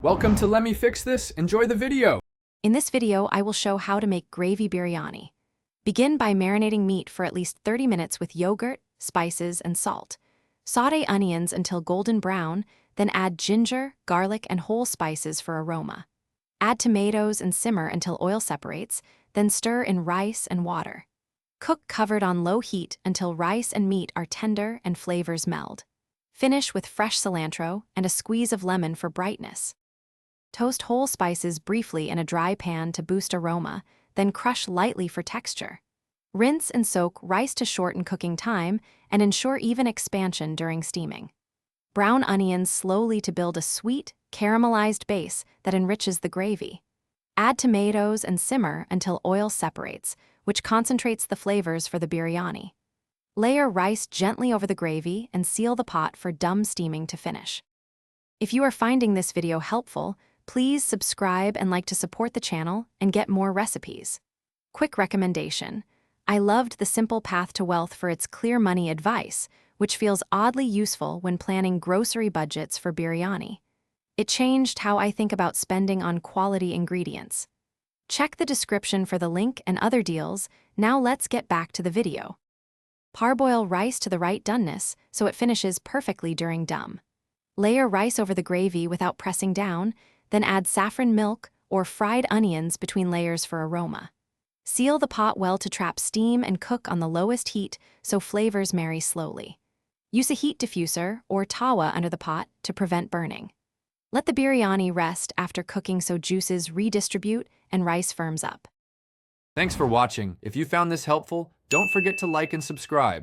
Welcome to Let Me Fix This. Enjoy the video. In this video, I will show how to make gravy biryani. Begin by marinating meat for at least 30 minutes with yogurt, spices, and salt. Sauté onions until golden brown, then add ginger, garlic, and whole spices for aroma. Add tomatoes and simmer until oil separates, then stir in rice and water. Cook covered on low heat until rice and meat are tender and flavors meld. Finish with fresh cilantro and a squeeze of lemon for brightness. Toast whole spices briefly in a dry pan to boost aroma, then crush lightly for texture. Rinse and soak rice to shorten cooking time and ensure even expansion during steaming. Brown onions slowly to build a sweet, caramelized base that enriches the gravy. Add tomatoes and simmer until oil separates, which concentrates the flavors for the biryani. Layer rice gently over the gravy and seal the pot for dum steaming to finish. If you are finding this video helpful, please subscribe and like to support the channel and get more recipes. Quick recommendation. I loved the Simple Path to Wealth for its clear money advice, which feels oddly useful when planning grocery budgets for biryani. It changed how I think about spending on quality ingredients. Check the description for the link and other deals. Now let's get back to the video. Parboil rice to the right doneness so it finishes perfectly during dum. Layer rice over the gravy without pressing down, then add saffron milk or fried onions between layers for aroma. Seal the pot well to trap steam and cook on the lowest heat so flavors marry slowly. Use a heat diffuser or tawa under the pot to prevent burning. Let the biryani rest after cooking so juices redistribute and rice firms up. Thanks for watching. If you found this helpful, don't forget to like and subscribe.